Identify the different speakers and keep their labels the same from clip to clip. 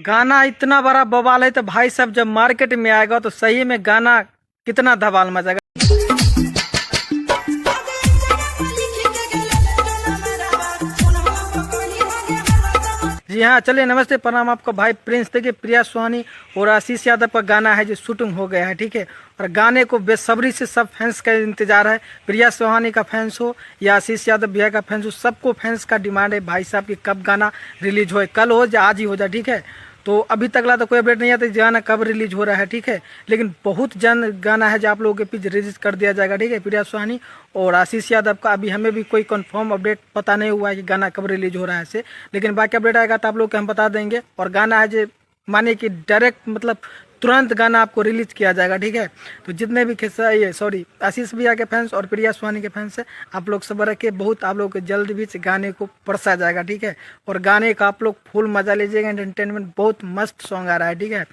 Speaker 1: गाना इतना बड़ा बवाल है तो भाई साहब जब मार्केट में आएगा तो सही में गाना कितना धमाल मचाएगा। जी हाँ, चलिए नमस्ते प्रणाम आपको भाई प्रिंस। देखिए प्रिया सुहानी और आशीष यादव का गाना है जो शूटिंग हो गया है, ठीक है। और गाने को बेसब्री से सब फैंस का इंतजार है। प्रिया सुहानी का फैंस हो या आशीष यादव भैया का फैंस हो, सबको फैंस का डिमांड है भाई साहब की कब गाना रिलीज हो, कल हो या आज ही हो जाए, ठीक है। तो अभी तक ला तो कोई अपडेट नहीं आता गाना कब रिलीज हो रहा है, ठीक है। लेकिन बहुत जल्द गाना है जो आप लोगों के बीच रिलीज कर दिया जाएगा, ठीक है। प्रिया सुहानी और आशीष यादव का अभी हमें भी कोई कंफर्म अपडेट पता नहीं हुआ है कि गाना कब रिलीज हो रहा है से, लेकिन बाकी अपडेट आएगा तो आप लोग को हम बता देंगे। और गाना है जो माने कि डायरेक्ट मतलब तुरंत गाना आपको रिलीज किया जाएगा, ठीक है। तो जितने भी आशीष भैया के फैंस और प्रिया सुहानी के फैंस है, आप लोग सब्र रखिए, बहुत आप लोग के जल्द भी गाने को परसा जाएगा, ठीक है। और गाने का आप लोग फुल मजा लीजिएगा, एंटरटेनमेंट बहुत मस्त सॉन्ग आ रहा है, ठीक है।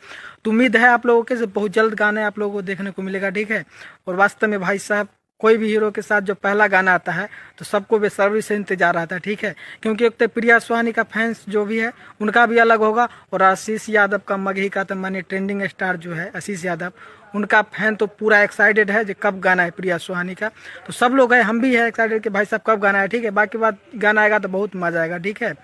Speaker 1: तो उम्मीद है आप लोगों के से बहुत जल्द गाने आप लोगों को देखने को मिलेगा, ठीक है। और वास्तव में भाई साहब कोई भी हीरो के साथ जो पहला गाना आता है तो सबको बेसब्री से इंतजार आता है, ठीक है। क्योंकि एक तो प्रिया सुहानी का फैंस जो भी है उनका भी अलग होगा, और आशीष यादव का मगही का तो माने ट्रेंडिंग स्टार जो है आशीष यादव, उनका फैन तो पूरा एक्साइटेड है जो कब गाना है प्रिया सुहानी का। तो सब लोग हैं, हम भी है एक्साइटेड कि भाई साहब कब गाना है, ठीक है। बाकी बात गाना आएगा तो बहुत मजा आएगा, ठीक है।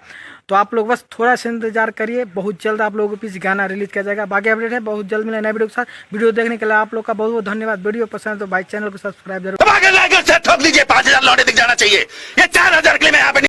Speaker 1: तो आप लोग बस थोड़ा सा इंतजार करिए, बहुत जल्द आप लोगों के पीछे गाना रिलीज किया जाएगा। बाकी अपडेट है बहुत जल्द मिले नए वीडियो के साथ। वीडियो देखने के लिए आप लोग का बहुत बहुत धन्यवाद। वीडियो पसंद तो भाई चैनल को सब्सक्राइब जरूर
Speaker 2: ठोक लीजिए। 5,000 लौटे दिख जाना चाहिए। ये 4,000 के लिए मैं यहाँ पे